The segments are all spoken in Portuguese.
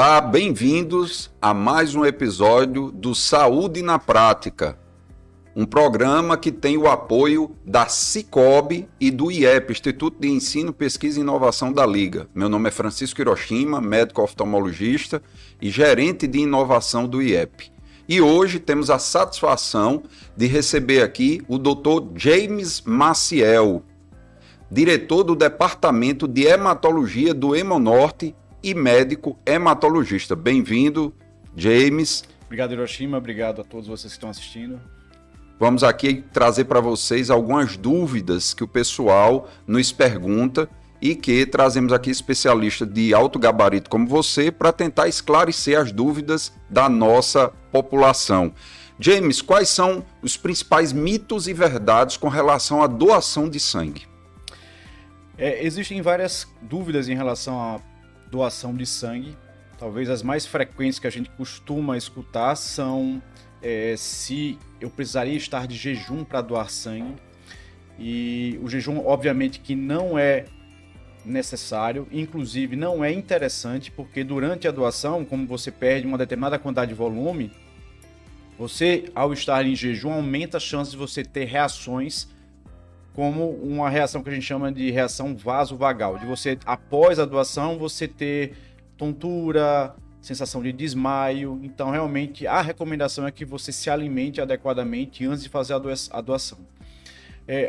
Olá, bem-vindos a mais um episódio do Saúde na Prática, um programa que tem o apoio da Cicobi e do IEP, Instituto de Ensino, Pesquisa e Inovação da Liga. Meu nome é Francisco Hiroshima, médico oftalmologista e gerente de inovação do IEP. E hoje temos a satisfação de receber aqui o Dr. James Maciel, diretor do Departamento de Hematologia do Hemonorte e médico hematologista. Bem-vindo, James. Obrigado, Hiroshima. Obrigado a todos vocês que estão assistindo. Vamos aqui trazer para vocês algumas dúvidas que o pessoal nos pergunta e que trazemos aqui especialistas de alto gabarito como você para tentar esclarecer as dúvidas da nossa população. James, quais são os principais mitos e verdades com relação à doação de sangue? Existem várias dúvidas em relação à doação de sangue. Talvez as mais frequentes que a gente costuma escutar são se eu precisaria estar de jejum para doar sangue. E o jejum, obviamente, que não é necessário, inclusive não é interessante, porque durante a doação, como você perde uma determinada quantidade de volume, você, ao estar em jejum, aumenta a chance de você ter reações como uma reação que a gente chama de reação vasovagal, de você, após a doação, você ter tontura, sensação de desmaio. Então, realmente, a recomendação é que você se alimente adequadamente antes de fazer a doação.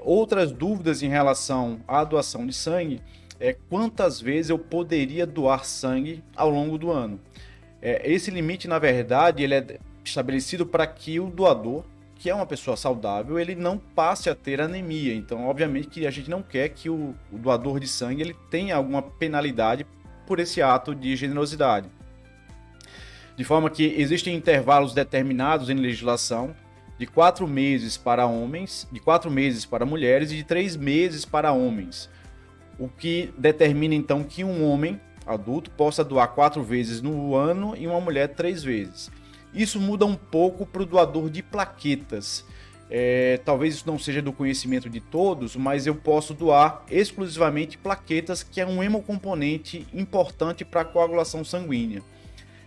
Outras dúvidas em relação à doação de sangue é quantas vezes eu poderia doar sangue ao longo do ano. Esse limite, na verdade, ele é estabelecido para que o doador, que é uma pessoa saudável, ele não passe a ter anemia. Então, obviamente que a gente não quer que o doador de sangue ele tenha alguma penalidade por esse ato de generosidade. De forma que existem intervalos determinados em legislação de 4 meses para homens, de 4 meses para mulheres e de 3 meses para homens. O que determina, então, que um homem adulto possa doar 4 vezes no ano e uma mulher 3 vezes. Isso muda um pouco para o doador de plaquetas. Talvez isso não seja do conhecimento de todos, mas eu posso doar exclusivamente plaquetas, que é um hemocomponente importante para a coagulação sanguínea.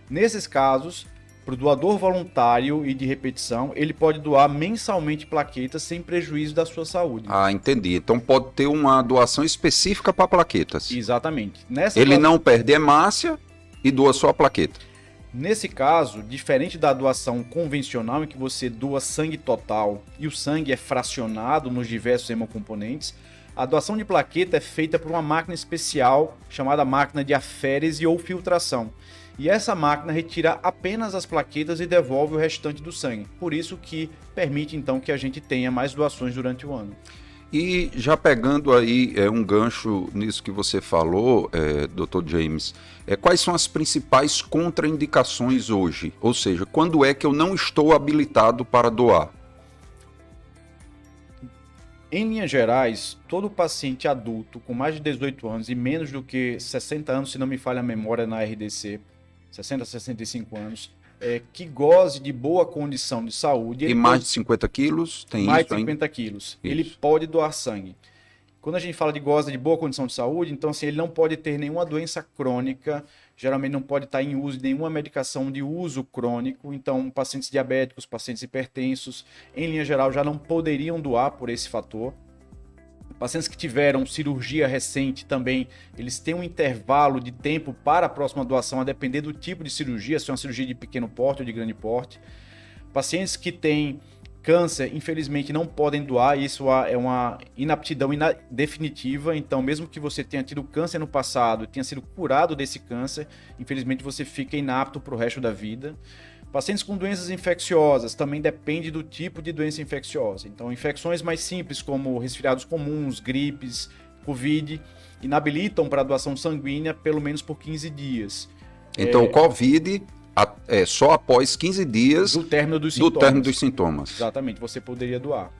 Nesses casos, para o doador voluntário e de repetição, ele pode doar mensalmente plaquetas sem prejuízo da sua saúde. Ah, entendi. Então pode ter uma doação específica para plaquetas. Exatamente. Ele não perde hemácia e doa só a plaqueta. Nesse caso, diferente da doação convencional, em que você doa sangue total e o sangue é fracionado nos diversos hemocomponentes, a doação de plaqueta é feita por uma máquina especial chamada máquina de aférese ou filtração. E essa máquina retira apenas as plaquetas e devolve o restante do sangue. Por isso que permite então que a gente tenha mais doações durante o ano. E já pegando aí um gancho nisso que você falou, Dr. James, quais são as principais contraindicações hoje? Ou seja, quando é que eu não estou habilitado para doar? Em linhas gerais, todo paciente adulto com mais de 18 anos e menos do que 60 anos, se não me falha a memória na RDC, 60 a 65 anos, que goze de boa condição de saúde. E mais de 50 quilos? Tem mais isso de 50 ainda? quilos. Isso. Ele pode doar sangue. Quando a gente fala de goza de boa condição de saúde, então assim, ele não pode ter nenhuma doença crônica, geralmente não pode estar em uso de nenhuma medicação de uso crônico. Então, pacientes diabéticos, pacientes hipertensos, em linha geral, já não poderiam doar por esse fator. Pacientes que tiveram cirurgia recente também, eles têm um intervalo de tempo para a próxima doação, a depender do tipo de cirurgia, se é uma cirurgia de pequeno porte ou de grande porte. Pacientes que têm câncer, infelizmente, não podem doar, isso é uma inaptidão definitiva. Então, mesmo que você tenha tido câncer no passado, tenha sido curado desse câncer, infelizmente você fica inapto para o resto da vida. Pacientes com doenças infecciosas, também depende do tipo de doença infecciosa. Então, infecções mais simples, como resfriados comuns, gripes, Covid, inabilitam para a doação sanguínea pelo menos por 15 dias. Então, o Covid só após 15 dias do término dos sintomas. Exatamente, você poderia doar.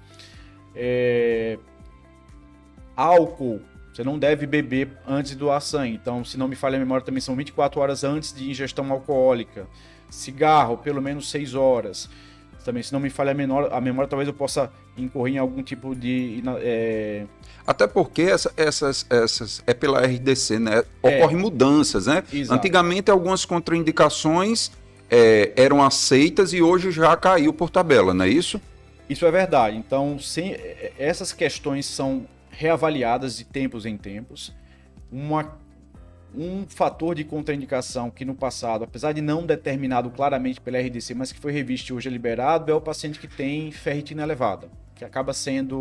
Álcool, você não deve beber antes de doar sangue. Então, se não me falha a memória, também são 24 horas antes de ingestão alcoólica. Cigarro, pelo menos 6 horas. também, se não me falha a memória, talvez eu possa incorrer em algum tipo de... Até porque essas é pela RDC, né? Ocorrem mudanças, né? Exato. Antigamente algumas contraindicações eram aceitas e hoje já caiu por tabela, não é isso? Isso é verdade. Então, essas questões são reavaliadas de tempos em tempos. Um fator de contraindicação que no passado, apesar de não determinado claramente pela RDC, mas que foi revisto e hoje é liberado, é o paciente que tem ferritina elevada, que acaba sendo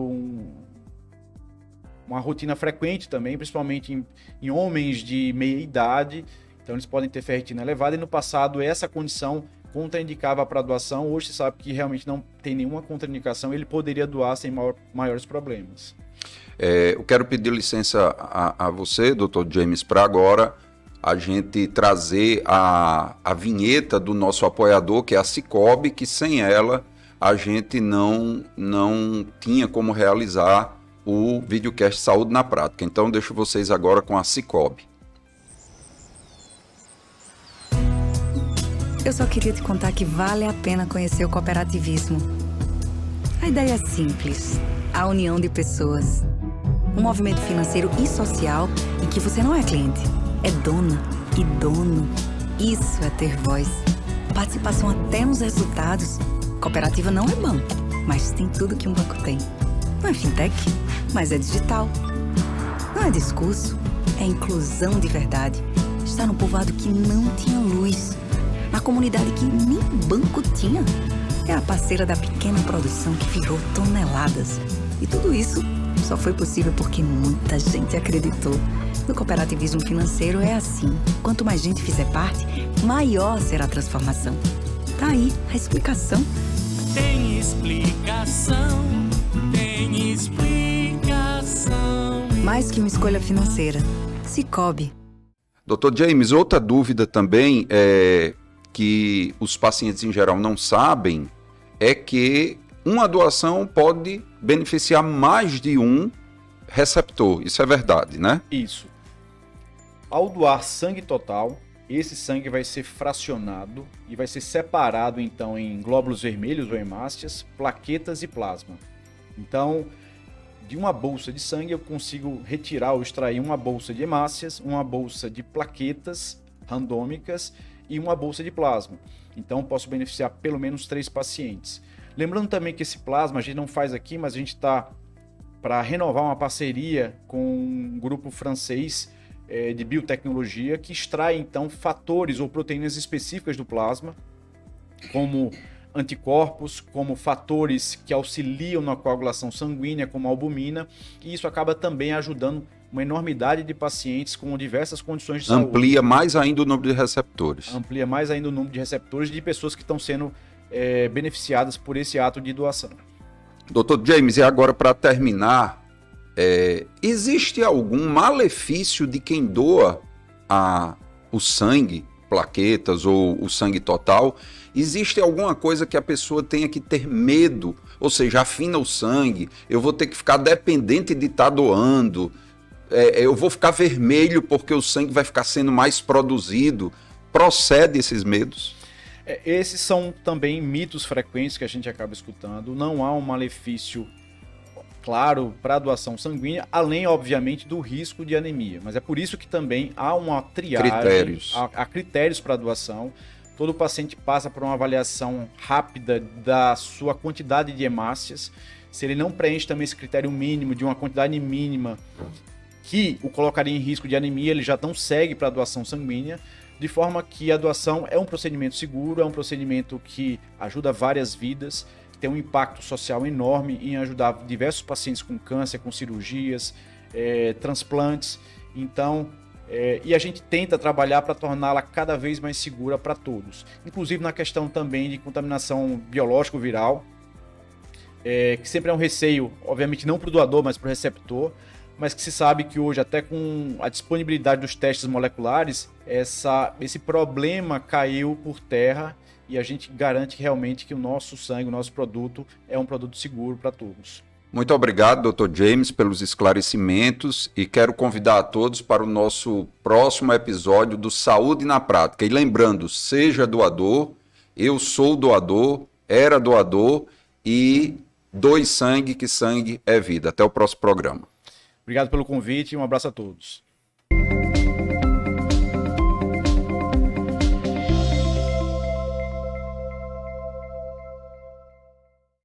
uma rotina frequente também, principalmente em homens de meia idade. Então eles podem ter ferritina elevada e no passado essa condição contraindicava para doação. Hoje se sabe que realmente não tem nenhuma contraindicação, ele poderia doar sem maiores problemas. Eu quero pedir licença a você, Dr. James, para agora a gente trazer a vinheta do nosso apoiador, que é a Cicobi, que sem ela a gente não tinha como realizar o videocast Saúde na Prática. Então deixo vocês agora com a Cicobi. Eu só queria te contar que vale a pena conhecer o cooperativismo. A ideia é simples, a união de pessoas. Um movimento financeiro e social em que você não é cliente, é dona e dono. Isso é ter voz. Participação até nos resultados. Cooperativa não é banco, mas tem tudo que um banco tem. Não é fintech, mas é digital. Não é discurso, é inclusão de verdade. Está no povoado que não tinha luz, na comunidade que nem banco tinha. É a parceira da pequena produção que virou toneladas. E tudo isso só foi possível porque muita gente acreditou. No cooperativismo financeiro é assim. Quanto mais gente fizer parte, maior será a transformação. Tá aí a explicação. Tem explicação, tem explicação. Mais que uma escolha financeira. Cicobi. Dr. James, outra dúvida também que os pacientes em geral não sabem é que uma doação pode beneficiar mais de um receptor. Isso é verdade, né? Isso. Ao doar sangue total, esse sangue vai ser fracionado e vai ser separado então em glóbulos vermelhos ou hemácias, plaquetas e plasma. Então, de uma bolsa de sangue eu consigo retirar ou extrair uma bolsa de hemácias, uma bolsa de plaquetas randômicas e uma bolsa de plasma. Então, posso beneficiar pelo menos 3 pacientes. Lembrando também que esse plasma a gente não faz aqui, mas a gente está para renovar uma parceria com um grupo francês de biotecnologia que extrai então fatores ou proteínas específicas do plasma, como anticorpos, como fatores que auxiliam na coagulação sanguínea, como a albumina, e isso acaba também ajudando uma enormidade de pacientes com diversas condições de saúde. Amplia mais ainda o número de receptores. Amplia mais ainda o número de receptores de pessoas que estão sendo beneficiadas por esse ato de doação. Dr. James, e agora para terminar, existe algum malefício de quem doa o sangue, plaquetas ou o sangue total? Existe alguma coisa que a pessoa tenha que ter medo? Ou seja, afina o sangue, eu vou ter que ficar dependente de estar doando, eu vou ficar vermelho porque o sangue vai ficar sendo mais produzido. Procede esses medos? Esses são também mitos frequentes que a gente acaba escutando. Não há um malefício claro para a doação sanguínea, além, obviamente, do risco de anemia. Mas é por isso que também há uma triagem, há critérios para a doação. Todo paciente passa por uma avaliação rápida da sua quantidade de hemácias. Se ele não preenche também esse critério mínimo de uma quantidade mínima que o colocaria em risco de anemia, ele já não segue para a doação sanguínea. De forma que a doação é um procedimento seguro, é um procedimento que ajuda várias vidas, tem um impacto social enorme em ajudar diversos pacientes com câncer, com cirurgias, transplantes. Então, e a gente tenta trabalhar para torná-la cada vez mais segura para todos. Inclusive na questão também de contaminação biológico-viral, que sempre é um receio, obviamente não para o doador, mas para o receptor, mas que se sabe que hoje, até com a disponibilidade dos testes moleculares, esse problema caiu por terra e a gente garante realmente que o nosso sangue, o nosso produto, é um produto seguro para todos. Muito obrigado, Dr. James, pelos esclarecimentos e quero convidar a todos para o nosso próximo episódio do Saúde na Prática. E lembrando, seja doador, eu sou doador, era doador e doe sangue, que sangue é vida. Até o próximo programa. Obrigado pelo convite e um abraço a todos.